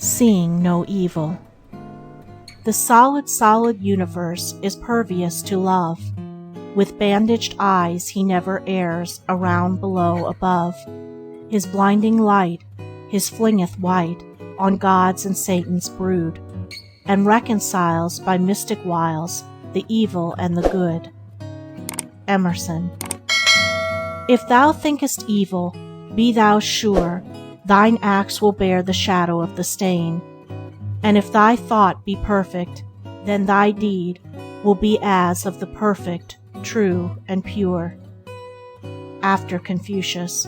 Seeing no evil. The solid universe is pervious to love. With bandaged eyes he never errs, around, below, above. His blinding light, his flingeth white on God's and Satan's brood, and reconciles by mystic wiles the evil and the good. Emerson. If thou thinkest evil, be thou sure thine acts will bear the shadow of the stain. And if thy thought be perfect, then thy deed will be as of the perfect, true, and pure. After Confucius.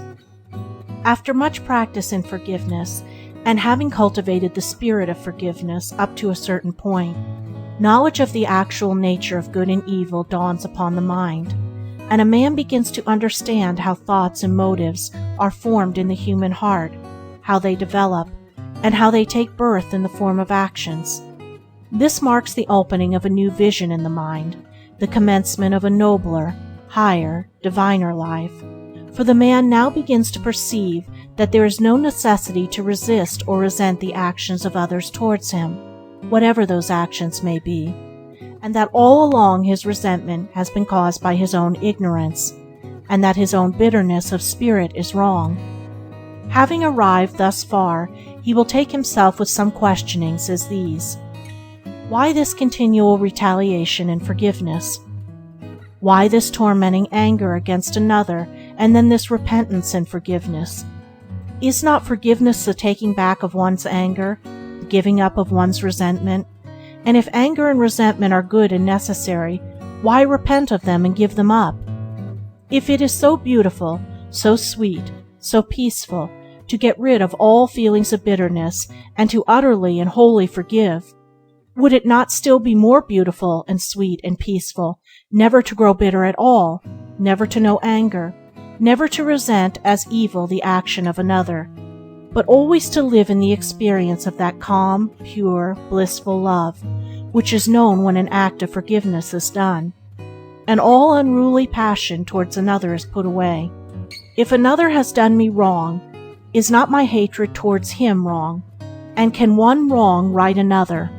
After much practice in forgiveness, and having cultivated the spirit of forgiveness up to a certain point, knowledge of the actual nature of good and evil dawns upon the mind, and a man begins to understand how thoughts and motives are formed in the human heart, how they develop, and how they take birth in the form of actions. This marks the opening of a new vision in the mind, the commencement of a nobler, higher, diviner life, for the man now begins to perceive that there is no necessity to resist or resent the actions of others towards him, whatever those actions may be, and that all along his resentment has been caused by his own ignorance, and that his own bitterness of spirit is wrong. Having arrived thus far, he will take himself with some questionings as these: why this continual retaliation and forgiveness? Why this tormenting anger against another, and then this repentance and forgiveness? Is not forgiveness the taking back of one's anger, the giving up of one's resentment? And if anger and resentment are good and necessary, why repent of them and give them up? If it is so beautiful, so sweet, so peaceful, to get rid of all feelings of bitterness and to utterly and wholly forgive, would it not still be more beautiful and sweet and peaceful never to grow bitter at all, never to know anger, never to resent as evil the action of another, but always to live in the experience of that calm, pure, blissful love, which is known when an act of forgiveness is done, and all unruly passion towards another is put away? If another has done me wrong, is not my hatred towards him wrong? And can one wrong right another?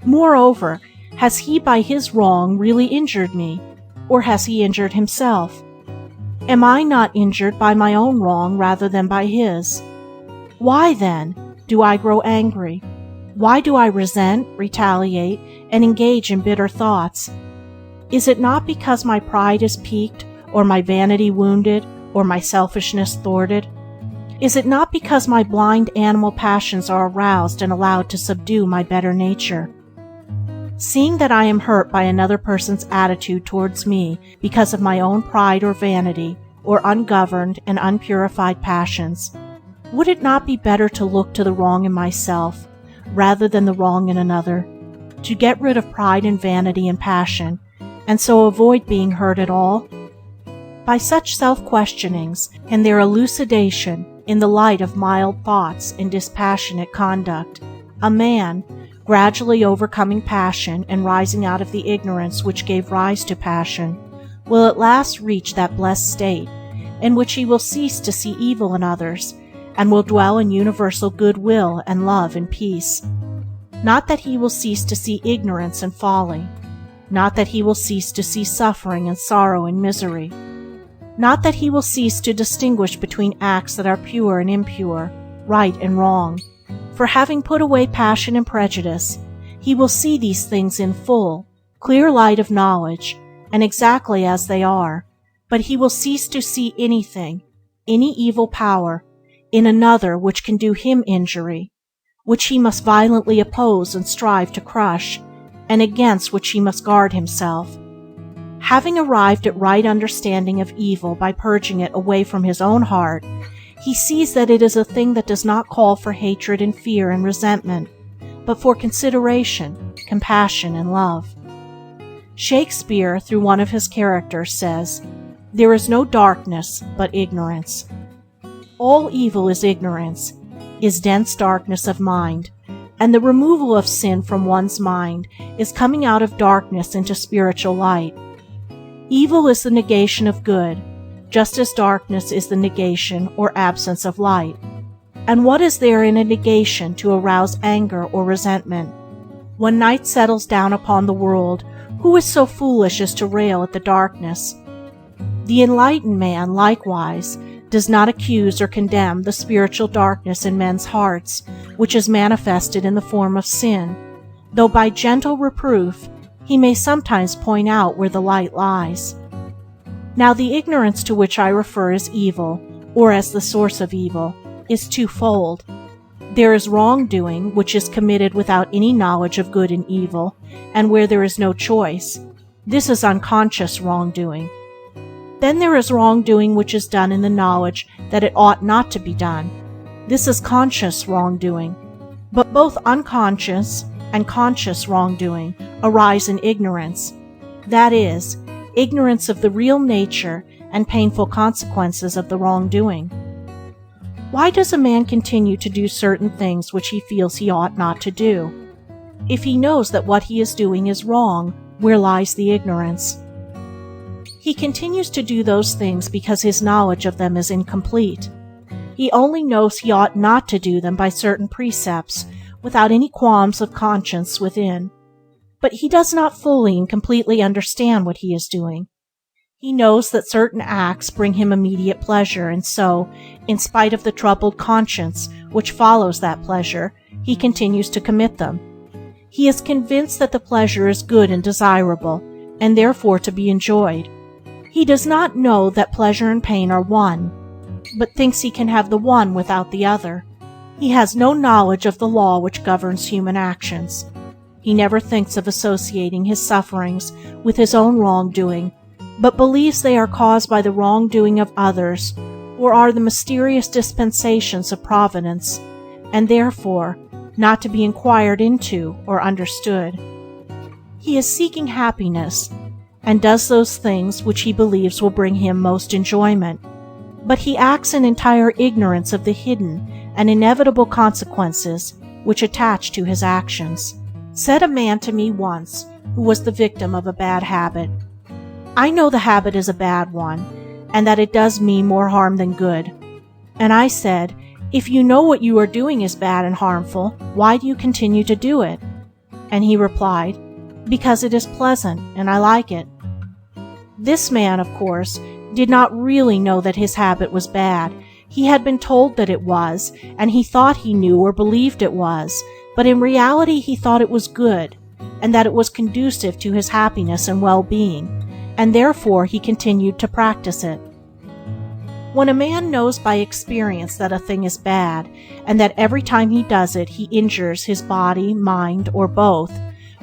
Moreover, has he by his wrong really injured me, or has he injured himself? Am I not injured by my own wrong rather than by his? Why, then, do I grow angry? Why do I resent, retaliate, and engage in bitter thoughts? Is it not because my pride is piqued, or my vanity wounded, or my selfishness thwarted? Is it not because my blind animal passions are aroused and allowed to subdue my better nature? Seeing that I am hurt by another person's attitude towards me because of my own pride or vanity, or ungoverned and unpurified passions, would it not be better to look to the wrong in myself, rather than the wrong in another, to get rid of pride and vanity and passion, and so avoid being hurt at all? By such self-questionings and their elucidation in the light of mild thoughts and dispassionate conduct, a man, gradually overcoming passion and rising out of the ignorance which gave rise to passion, will at last reach that blessed state in which he will cease to see evil in others, and will dwell in universal goodwill and love and peace. Not that he will cease to see ignorance and folly, not that he will cease to see suffering and sorrow and misery, not that he will cease to distinguish between acts that are pure and impure, right and wrong, for having put away passion and prejudice, he will see these things in full, clear light of knowledge, and exactly as they are, but he will cease to see anything, any evil power, in another which can do him injury, which he must violently oppose and strive to crush, and against which he must guard himself. Having arrived at right understanding of evil by purging it away from his own heart, he sees that it is a thing that does not call for hatred and fear and resentment, but for consideration, compassion, and love. Shakespeare, through one of his characters, says, "There is no darkness but ignorance." All evil is ignorance, is dense darkness of mind, and the removal of sin from one's mind is coming out of darkness into spiritual light. Evil is the negation of good, just as darkness is the negation or absence of light. And what is there in a negation to arouse anger or resentment? When night settles down upon the world, who is so foolish as to rail at the darkness? The enlightened man, likewise, does not accuse or condemn the spiritual darkness in men's hearts, which is manifested in the form of sin, though by gentle reproof he may sometimes point out where the light lies. Now the ignorance to which I refer as evil, or as the source of evil, is twofold. There is wrongdoing, which is committed without any knowledge of good and evil, and where there is no choice. This is unconscious wrongdoing. Then there is wrongdoing which is done in the knowledge that it ought not to be done. This is conscious wrongdoing. But both unconscious and conscious wrongdoing arise in ignorance, that is, ignorance of the real nature and painful consequences of the wrongdoing. Why does a man continue to do certain things which he feels he ought not to do? If he knows that what he is doing is wrong, where lies the ignorance? He continues to do those things because his knowledge of them is incomplete. He only knows he ought not to do them by certain precepts, without any qualms of conscience within. But he does not fully and completely understand what he is doing. He knows that certain acts bring him immediate pleasure, and so, in spite of the troubled conscience which follows that pleasure, he continues to commit them. He is convinced that the pleasure is good and desirable, and therefore to be enjoyed. He does not know that pleasure and pain are one, but thinks he can have the one without the other. He has no knowledge of the law which governs human actions. He never thinks of associating his sufferings with his own wrongdoing, but believes they are caused by the wrongdoing of others, or are the mysterious dispensations of Providence, and therefore not to be inquired into or understood. He is seeking happiness, and does those things which he believes will bring him most enjoyment, but he acts in entire ignorance of the hidden and inevitable consequences which attach to his actions. Said a man to me once, who was the victim of a bad habit, "I know the habit is a bad one, and that it does me more harm than good." And I said, "If you know what you are doing is bad and harmful, why do you continue to do it?" And he replied, "Because it is pleasant, and I like it." This man, of course, did not really know that his habit was bad. He had been told that it was, and he thought he knew or believed it was, but in reality he thought it was good, and that it was conducive to his happiness and well-being, and therefore he continued to practice it. When a man knows by experience that a thing is bad, and that every time he does it he injures his body, mind, or both,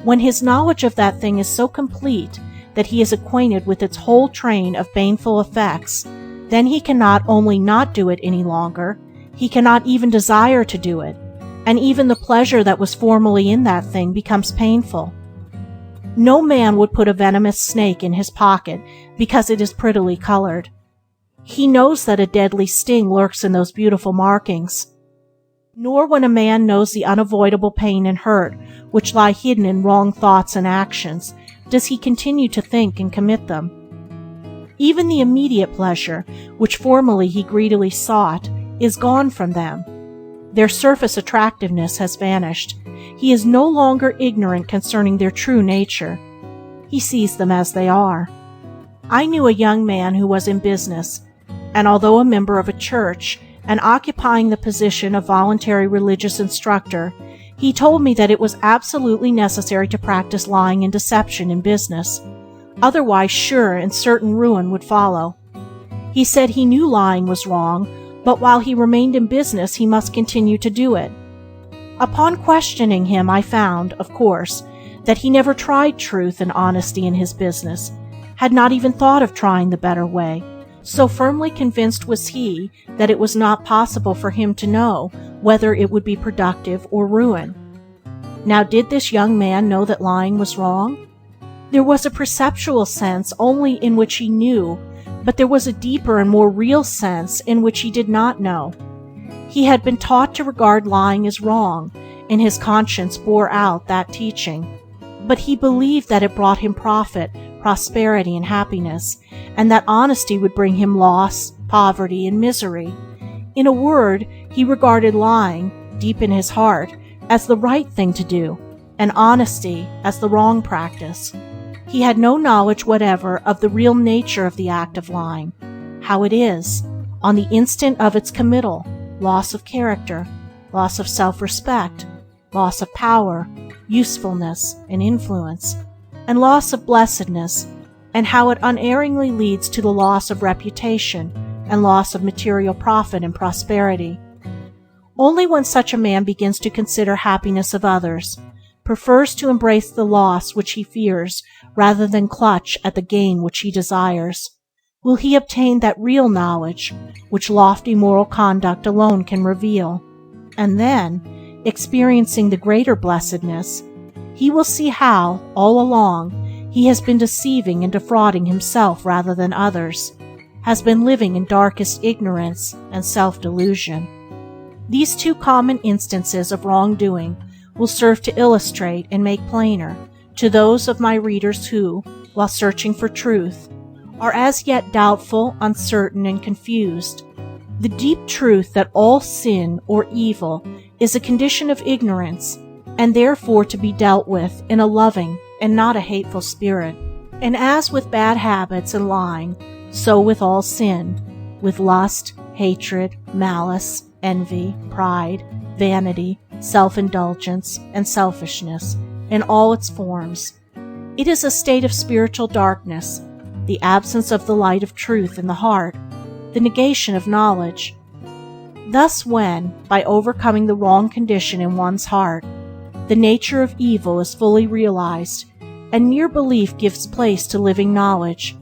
when his knowledge of that thing is so complete that he is acquainted with its whole train of baneful effects, then he cannot only not do it any longer, he cannot even desire to do it, and even the pleasure that was formerly in that thing becomes painful. No man would put a venomous snake in his pocket because it is prettily colored. He knows that a deadly sting lurks in those beautiful markings. Nor when a man knows the unavoidable pain and hurt which lie hidden in wrong thoughts and actions, does he continue to think and commit them. Even the immediate pleasure, which formerly he greedily sought, is gone from them. Their surface attractiveness has vanished. He is no longer ignorant concerning their true nature. He sees them as they are. I knew a young man who was in business, and although a member of a church and occupying the position of voluntary religious instructor, he told me that it was absolutely necessary to practice lying and deception in business. Otherwise, sure and certain ruin would follow. He said he knew lying was wrong, but while he remained in business he must continue to do it. Upon questioning him, I found, of course, that he never tried truth and honesty in his business, had not even thought of trying the better way. So firmly convinced was he that it was not possible for him to know whether it would be productive or ruin. Now, did this young man know that lying was wrong? There was a perceptual sense only in which he knew, but there was a deeper and more real sense in which he did not know. He had been taught to regard lying as wrong, and his conscience bore out that teaching. But he believed that it brought him profit, prosperity, and happiness, and that honesty would bring him loss, poverty, and misery. In a word, he regarded lying, deep in his heart, as the right thing to do, and honesty as the wrong practice. He had no knowledge whatever of the real nature of the act of lying, how it is, on the instant of its committal, loss of character, loss of self-respect, loss of power, usefulness, and influence, and loss of blessedness, and how it unerringly leads to the loss of reputation and loss of material profit and prosperity. Only when such a man begins to consider happiness of others, prefers to embrace the loss which he fears rather than clutch at the gain which he desires, will he obtain that real knowledge which lofty moral conduct alone can reveal, and then, experiencing the greater blessedness, he will see how, all along, he has been deceiving and defrauding himself rather than others, has been living in darkest ignorance and self-delusion. These two common instances of wrongdoing will serve to illustrate and make plainer, to those of my readers who, while searching for truth, are as yet doubtful, uncertain, and confused, the deep truth that all sin or evil is a condition of ignorance, and therefore to be dealt with in a loving and not a hateful spirit. And as with bad habits and lying, so with all sin, with lust, hatred, malice, envy, pride, vanity, self-indulgence, and selfishness, in all its forms. It is a state of spiritual darkness, the absence of the light of truth in the heart, the negation of knowledge. Thus when, by overcoming the wrong condition in one's heart, the nature of evil is fully realized, and mere belief gives place to living knowledge,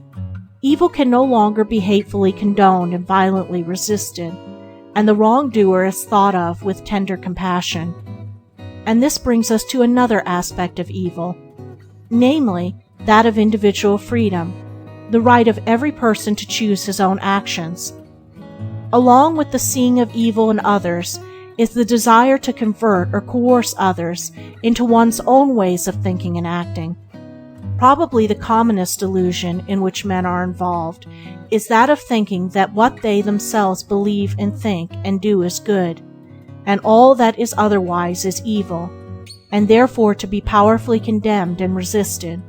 evil can no longer be hatefully condoned and violently resisted, and the wrongdoer is thought of with tender compassion. And this brings us to another aspect of evil, namely, that of individual freedom, the right of every person to choose his own actions. Along with the seeing of evil in others is the desire to convert or coerce others into one's own ways of thinking and acting. Probably the commonest delusion in which men are involved is that of thinking that what they themselves believe and think and do is good, and all that is otherwise is evil, and therefore to be powerfully condemned and resisted.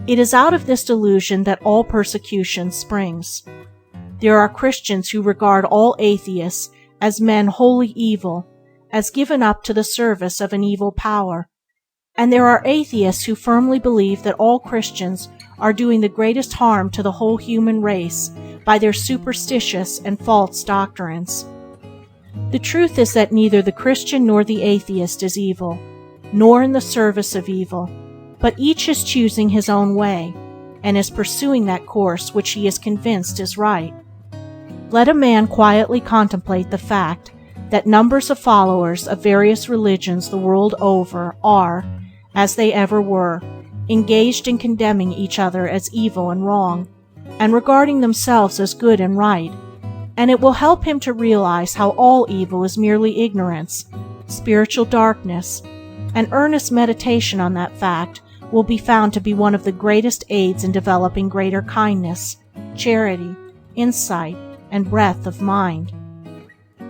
It is out of this delusion that all persecution springs. There are Christians who regard all atheists as men wholly evil, as given up to the service of an evil power, and there are atheists who firmly believe that all Christians are doing the greatest harm to the whole human race by their superstitious and false doctrines. The truth is that neither the Christian nor the atheist is evil, nor in the service of evil, but each is choosing his own way, and is pursuing that course which he is convinced is right. Let a man quietly contemplate the fact that numbers of followers of various religions the world over are, as they ever were, engaged in condemning each other as evil and wrong, and regarding themselves as good and right, and it will help him to realize how all evil is merely ignorance, spiritual darkness, and earnest meditation on that fact will be found to be one of the greatest aids in developing greater kindness, charity, insight, and breadth of mind.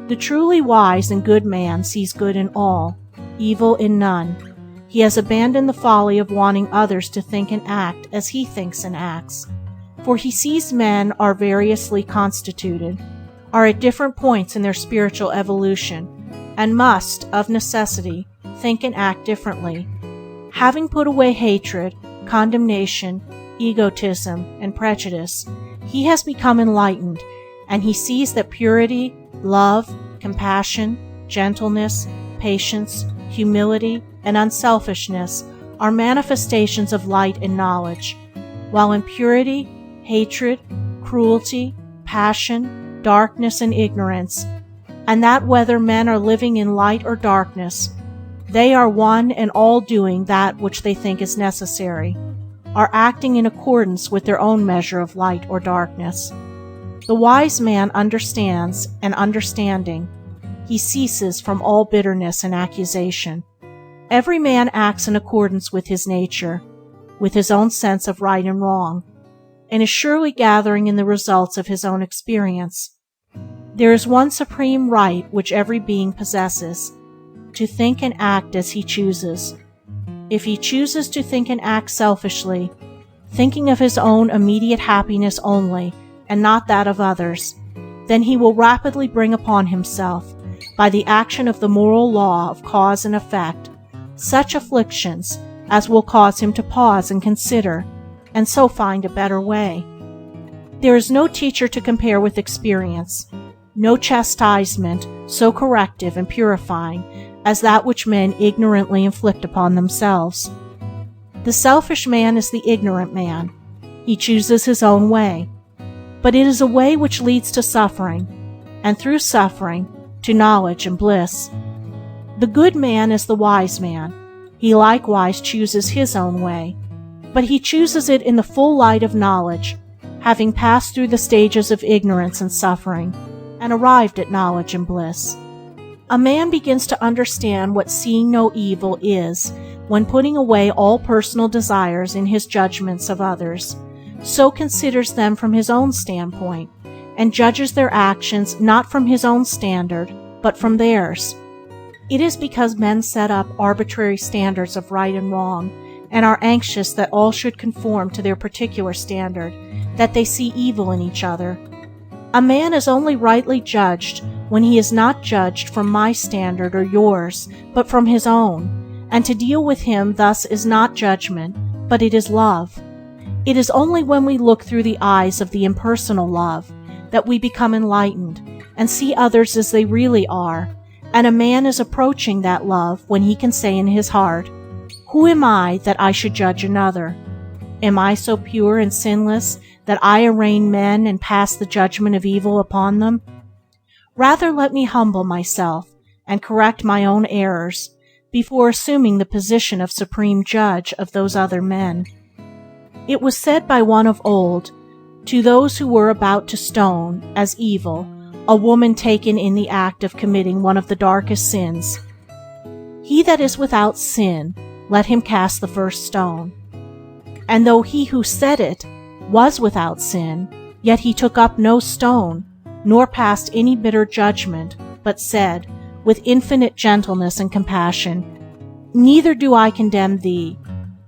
The truly wise and good man sees good in all, evil in none. He has abandoned the folly of wanting others to think and act as he thinks and acts, for he sees men are variously constituted, are at different points in their spiritual evolution, and must, of necessity, think and act differently. Having put away hatred, condemnation, egotism, and prejudice, he has become enlightened, and he sees that purity, love, compassion, gentleness, patience, humility, and unselfishness are manifestations of light and knowledge, while impurity, hatred, cruelty, passion, darkness, and ignorance, and that whether men are living in light or darkness, they are one and all doing that which they think is necessary, are acting in accordance with their own measure of light or darkness. The wise man understands, and understanding, he ceases from all bitterness and accusation. Every man acts in accordance with his nature, with his own sense of right and wrong, and is surely gathering in the results of his own experience. There is one supreme right which every being possesses, to think and act as he chooses. If he chooses to think and act selfishly, thinking of his own immediate happiness only and not that of others, then he will rapidly bring upon himself, by the action of the moral law of cause and effect, such afflictions as will cause him to pause and consider, and so find a better way. There is no teacher to compare with experience, no chastisement so corrective and purifying as that which men ignorantly inflict upon themselves. The selfish man is the ignorant man. He chooses his own way, but it is a way which leads to suffering, and through suffering, to knowledge and bliss. The good man is the wise man. He likewise chooses his own way, but he chooses it in the full light of knowledge, having passed through the stages of ignorance and suffering, and arrived at knowledge and bliss. A man begins to understand what seeing no evil is when, putting away all personal desires in his judgments of others, so considers them from his own standpoint, and judges their actions not from his own standard, but from theirs. It is because men set up arbitrary standards of right and wrong, and are anxious that all should conform to their particular standard, that they see evil in each other. A man is only rightly judged when he is not judged from my standard or yours, but from his own, and to deal with him thus is not judgment, but it is love. It is only when we look through the eyes of the impersonal love that we become enlightened and see others as they really are, and a man is approaching that love when he can say in his heart, "Who am I that I should judge another? Am I so pure and sinless that I arraign men and pass the judgment of evil upon them? Rather let me humble myself and correct my own errors before assuming the position of supreme judge of those other men." It was said by one of old, to those who were about to stone, as evil, a woman taken in the act of committing one of the darkest sins, "He that is without sin, let him cast the first stone." And though he who said it was without sin, yet he took up no stone, nor passed any bitter judgment, but said, with infinite gentleness and compassion, "Neither do I condemn thee.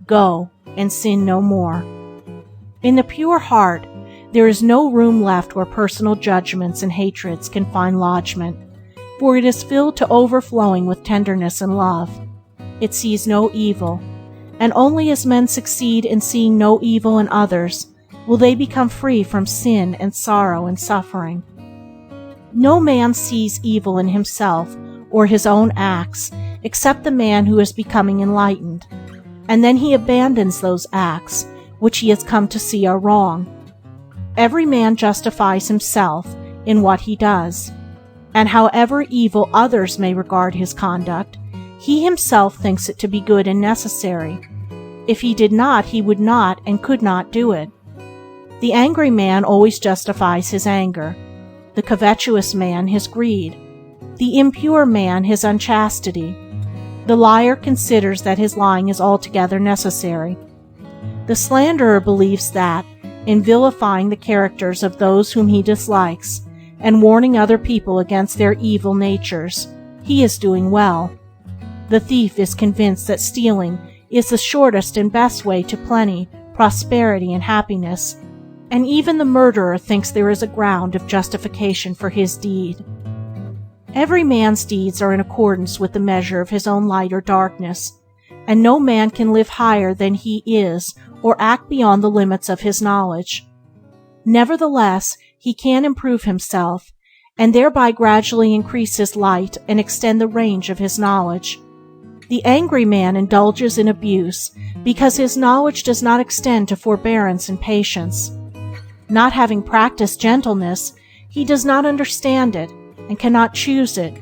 Go, and sin no more." In the pure heart, there is no room left where personal judgments and hatreds can find lodgment, for it is filled to overflowing with tenderness and love. It sees no evil, and only as men succeed in seeing no evil in others will they become free from sin and sorrow and suffering. No man sees evil in himself or his own acts except the man who is becoming enlightened, and then he abandons those acts which he has come to see are wrong. Every man justifies himself in what he does, and however evil others may regard his conduct, he himself thinks it to be good and necessary. If he did not, he would not and could not do it. The angry man always justifies his anger, the covetous man his greed, the impure man his unchastity. The liar considers that his lying is altogether necessary. The slanderer believes that, in vilifying the characters of those whom he dislikes, and warning other people against their evil natures, he is doing well. The thief is convinced that stealing is the shortest and best way to plenty, prosperity, and happiness, and even the murderer thinks there is a ground of justification for his deed. Every man's deeds are in accordance with the measure of his own light or darkness, and no man can live higher than he is or act beyond the limits of his knowledge. Nevertheless, he can improve himself, and thereby gradually increase his light and extend the range of his knowledge. The angry man indulges in abuse because his knowledge does not extend to forbearance and patience. Not having practiced gentleness, he does not understand it and cannot choose it,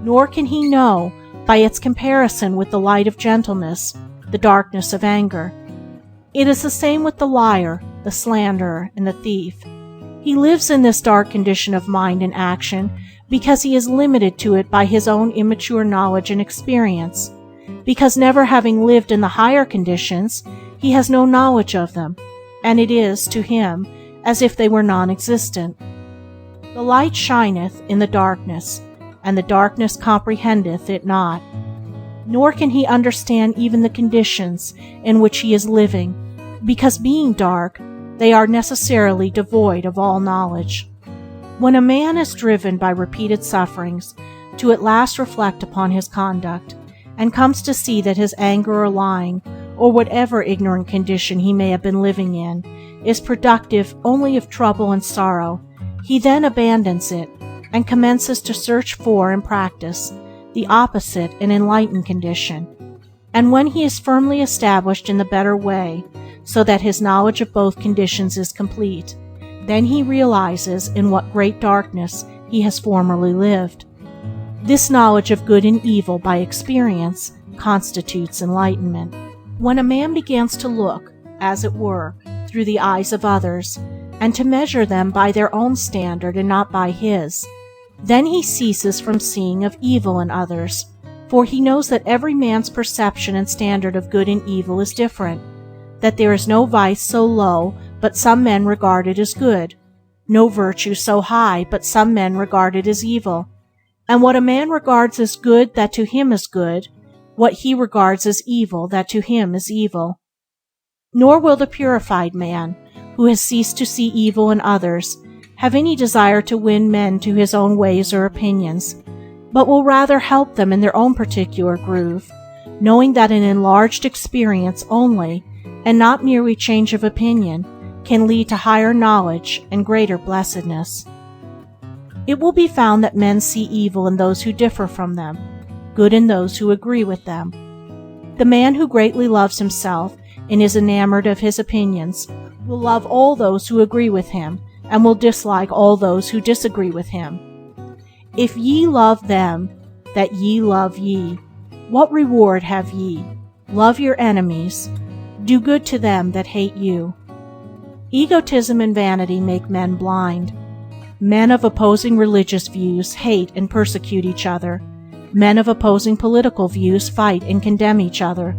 nor can he know, by its comparison with the light of gentleness, the darkness of anger. It is the same with the liar, the slanderer, and the thief. He lives in this dark condition of mind and action because he is limited to it by his own immature knowledge and experience, because never having lived in the higher conditions, he has no knowledge of them, and it is, to him, as if they were non-existent. The light shineth in the darkness, and the darkness comprehendeth it not. Nor can he understand even the conditions in which he is living, because being dark, they are necessarily devoid of all knowledge. When a man is driven by repeated sufferings to at last reflect upon his conduct, and comes to see that his anger or lying, or whatever ignorant condition he may have been living in, is productive only of trouble and sorrow, he then abandons it, and commences to search for and practice the opposite and enlightened condition. And when he is firmly established in the better way, so that his knowledge of both conditions is complete, then he realizes in what great darkness he has formerly lived. This knowledge of good and evil by experience constitutes enlightenment. When a man begins to look, as it were, through the eyes of others, and to measure them by their own standard and not by his, then he ceases from seeing of evil in others, for he knows that every man's perception and standard of good and evil is different, that there is no vice so low but some men regard it as good, no virtue so high but some men regard it as evil, and what a man regards as good that to him is good, what he regards as evil that to him is evil. Nor will the purified man, who has ceased to see evil in others, have any desire to win men to his own ways or opinions, but will rather help them in their own particular groove, knowing that an enlarged experience only, and not merely change of opinion, can lead to higher knowledge and greater blessedness. It will be found that men see evil in those who differ from them, good in those who agree with them. The man who greatly loves himself and is enamored of his opinions will love all those who agree with him, and will dislike all those who disagree with him. If ye love them that ye love ye, what reward have ye? Love your enemies, do good to them that hate you. Egotism and vanity make men blind. Men of opposing religious views hate and persecute each other. Men of opposing political views fight and condemn each other.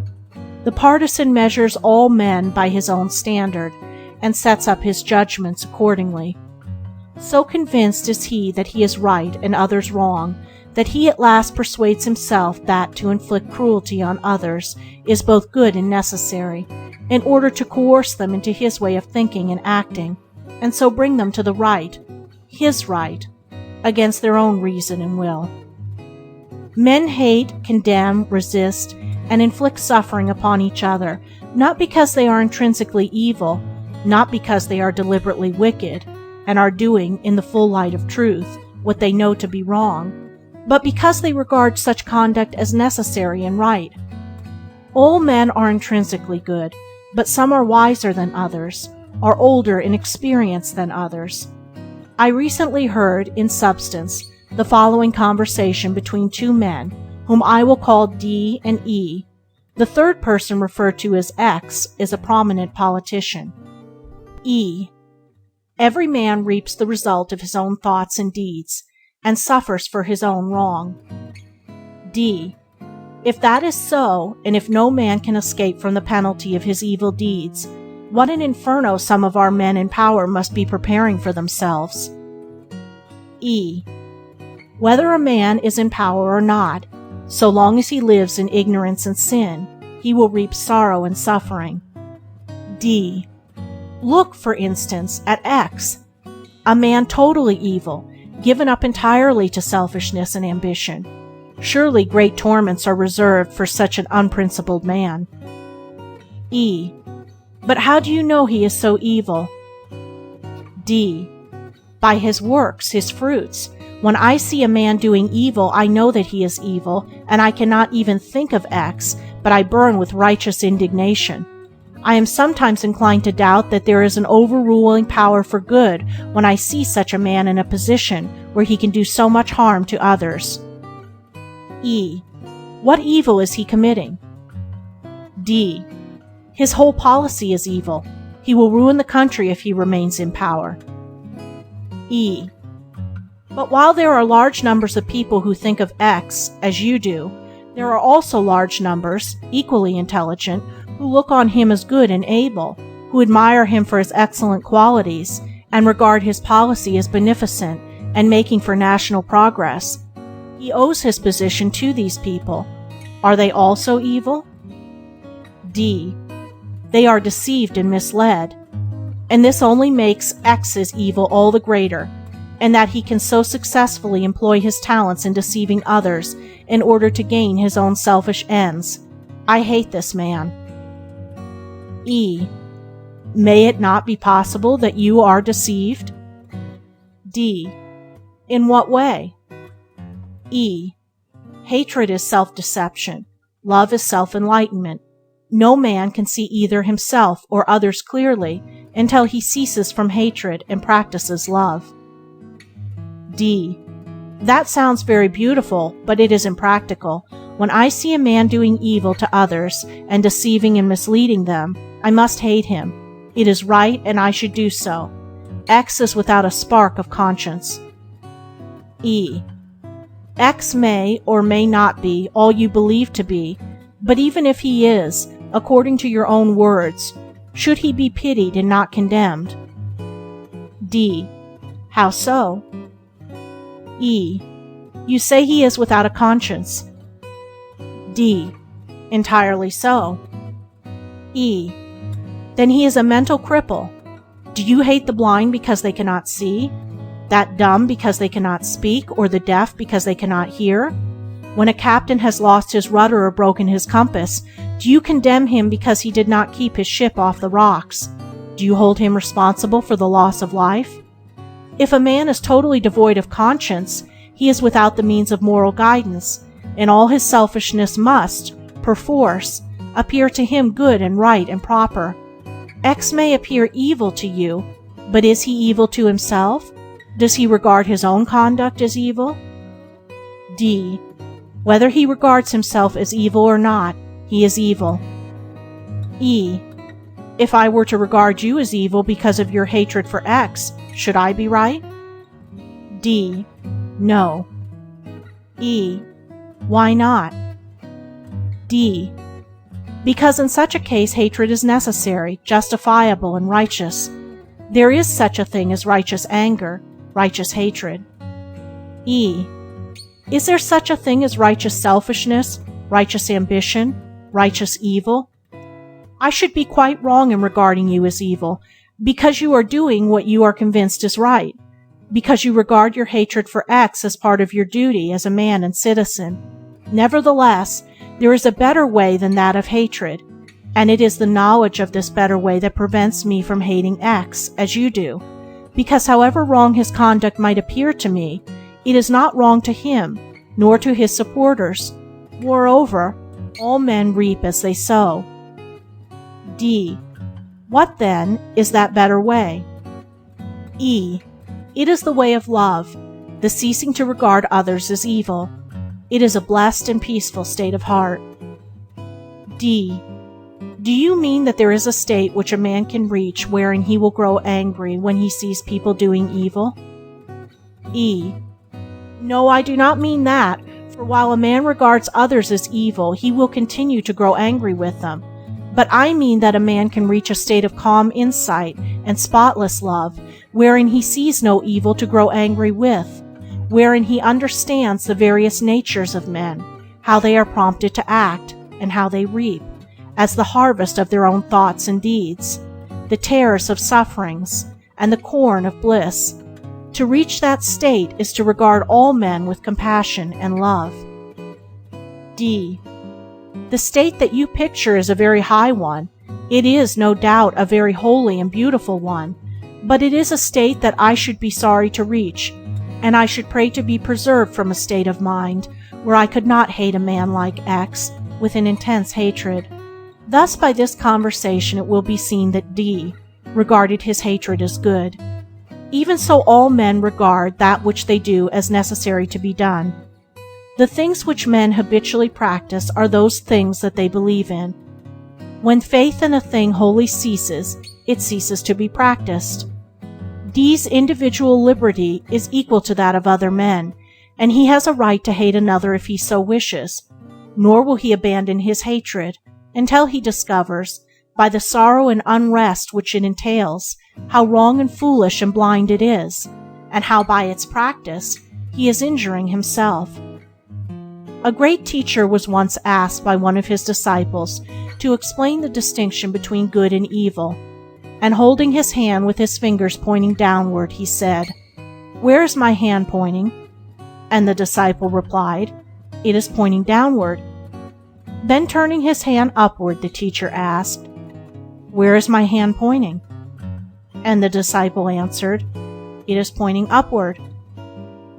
The partisan measures all men by his own standard, and sets up his judgments accordingly. So convinced is he that he is right and others wrong, that he at last persuades himself that to inflict cruelty on others is both good and necessary, in order to coerce them into his way of thinking and acting, and so bring them to the right, his right, against their own reason and will. Men hate, condemn, resist, and inflict suffering upon each other, not because they are intrinsically evil, not because they are deliberately wicked, and are doing, in the full light of truth, what they know to be wrong, but because they regard such conduct as necessary and right. All men are intrinsically good, but some are wiser than others, are older in experience than others. I recently heard, in substance, the following conversation between two men, whom I will call D and E. The third person, referred to as X, is a prominent politician. E. Every man reaps the result of his own thoughts and deeds, and suffers for his own wrong. D. If that is so, and if no man can escape from the penalty of his evil deeds, what an inferno some of our men in power must be preparing for themselves. E. Whether a man is in power or not, so long as he lives in ignorance and sin, he will reap sorrow and suffering. D. Look, for instance, at X, a man totally evil, given up entirely to selfishness and ambition. Surely great torments are reserved for such an unprincipled man. E. But how do you know he is so evil? D. By his works, his fruits. When I see a man doing evil, I know that he is evil, and I cannot even think of X, but I burn with righteous indignation. I am sometimes inclined to doubt that there is an overruling power for good when I see such a man in a position where he can do so much harm to others. E. What evil is he committing? D. His whole policy is evil. He will ruin the country if he remains in power. E. But while there are large numbers of people who think of X as you do, there are also large numbers, equally intelligent, who look on him as good and able, who admire him for his excellent qualities, and regard his policy as beneficent, and making for national progress. He owes his position to these people. Are they also evil? D. They are deceived and misled, and this only makes X's evil all the greater, and that he can so successfully employ his talents in deceiving others in order to gain his own selfish ends. I hate this man. E. May it not be possible that you are deceived? D. In what way? E. Hatred is self-deception. Love is self-enlightenment. No man can see either himself or others clearly until he ceases from hatred and practices love. D. That sounds very beautiful, but it is impractical. When I see a man doing evil to others and deceiving and misleading them, I must hate him. It is right, and I should do so. X is without a spark of conscience. E. X may or may not be all you believe to be, but even if he is, according to your own words, should he be pitied and not condemned? D. How so? E. You say he is without a conscience. D. Entirely so. E. Then he is a mental cripple. Do you hate the blind because they cannot see? That dumb because they cannot speak, or the deaf because they cannot hear? When a captain has lost his rudder or broken his compass, do you condemn him because he did not keep his ship off the rocks? Do you hold him responsible for the loss of life? If a man is totally devoid of conscience, he is without the means of moral guidance, and all his selfishness must, perforce, appear to him good and right and proper. X may appear evil to you, but is he evil to himself? Does he regard his own conduct as evil? D. Whether he regards himself as evil or not, he is evil. E. If I were to regard you as evil because of your hatred for X, should I be right? D. No. E. Why not? D. Because in such a case hatred is necessary, justifiable, and righteous. There is such a thing as righteous anger, righteous hatred. E. Is there such a thing as righteous selfishness, righteous ambition, righteous evil? I should be quite wrong in regarding you as evil, because you are doing what you are convinced is right, because you regard your hatred for X as part of your duty as a man and citizen. Nevertheless, there is a better way than that of hatred, and it is the knowledge of this better way that prevents me from hating X as you do, because however wrong his conduct might appear to me, it is not wrong to him, nor to his supporters. Moreover, all men reap as they sow. D. What, then, is that better way? E. It is the way of love, the ceasing to regard others as evil. It is a blessed and peaceful state of heart. D. Do you mean that there is a state which a man can reach wherein he will grow angry when he sees people doing evil? E. No, I do not mean that, for while a man regards others as evil, he will continue to grow angry with them. But I mean that a man can reach a state of calm insight and spotless love, wherein he sees no evil to grow angry with, wherein he understands the various natures of men, how they are prompted to act, and how they reap, as the harvest of their own thoughts and deeds, the tares of sufferings, and the corn of bliss. To reach that state is to regard all men with compassion and love. D. The state that you picture is a very high one. It is, no doubt, a very holy and beautiful one, but it is a state that I should be sorry to reach, and I should pray to be preserved from a state of mind where I could not hate a man like X with an intense hatred. Thus by this conversation it will be seen that D regarded his hatred as good. Even so all men regard that which they do as necessary to be done. The things which men habitually practice are those things that they believe in. When faith in a thing wholly ceases, it ceases to be practiced. D's individual liberty is equal to that of other men, and he has a right to hate another if he so wishes, nor will he abandon his hatred until he discovers, by the sorrow and unrest which it entails, how wrong and foolish and blind it is, and how by its practice he is injuring himself. A great teacher was once asked by one of his disciples to explain the distinction between good and evil, and holding his hand with his fingers pointing downward, he said, "Where is my hand pointing?" And the disciple replied, "It is pointing downward." Then turning his hand upward, the teacher asked, "Where is my hand pointing?" And the disciple answered, "It is pointing upward."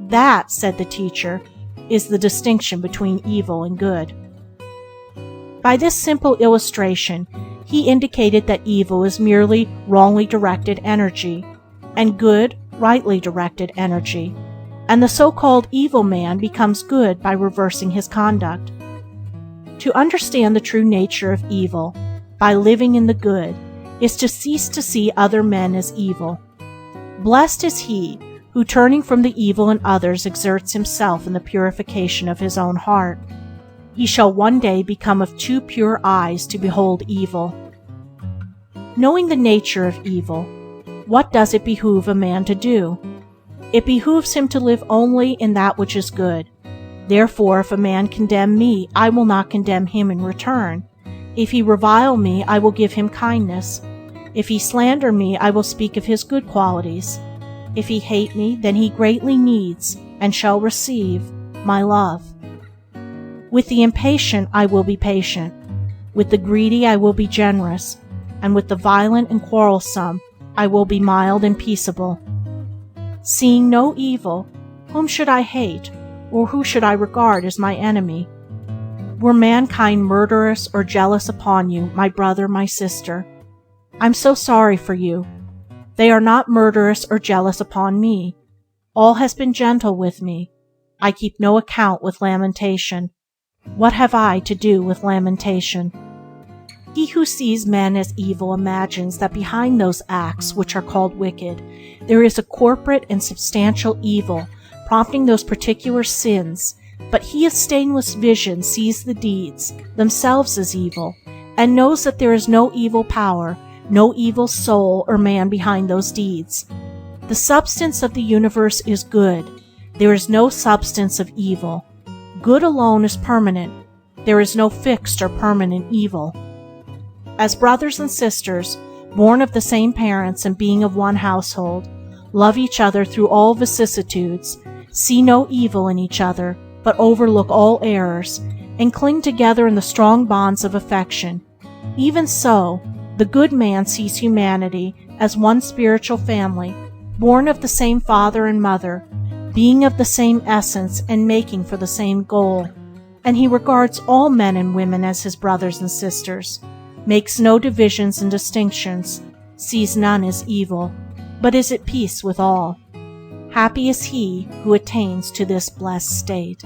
"That," said the teacher, "is the distinction between evil and good." By this simple illustration, he indicated that evil is merely wrongly directed energy, and good, rightly directed energy, and the so-called evil man becomes good by reversing his conduct. To understand the true nature of evil, by living in the good, is to cease to see other men as evil. Blessed is he who, turning from the evil in others, exerts himself in the purification of his own heart. He shall one day become of too pure eyes to behold evil. Knowing the nature of evil, what does it behoove a man to do? It behooves him to live only in that which is good. Therefore, if a man condemn me, I will not condemn him in return. If he revile me, I will give him kindness. If he slander me, I will speak of his good qualities. If he hate me, then he greatly needs, and shall receive, my love. With the impatient I will be patient. With the greedy I will be generous. And with the violent and quarrelsome I will be mild and peaceable. Seeing no evil, whom should I hate, or who should I regard as my enemy? Were mankind murderous or jealous upon you, my brother, my sister, I'm so sorry for you. They are not murderous or jealous upon me. All has been gentle with me. I keep no account with lamentation. What have I to do with lamentation? He who sees men as evil imagines that behind those acts which are called wicked, there is a corporate and substantial evil prompting those particular sins, but he of stainless vision sees the deeds themselves as evil, and knows that there is no evil power, no evil soul or man behind those deeds. The substance of the universe is good. There is no substance of evil. Good alone is permanent. There is no fixed or permanent evil. As brothers and sisters, born of the same parents and being of one household, love each other through all vicissitudes, see no evil in each other, but overlook all errors, and cling together in the strong bonds of affection. Even so, the good man sees humanity as one spiritual family, born of the same father and mother, being of the same essence and making for the same goal, and he regards all men and women as his brothers and sisters, makes no divisions and distinctions, sees none as evil, but is at peace with all. Happy is he who attains to this blessed state.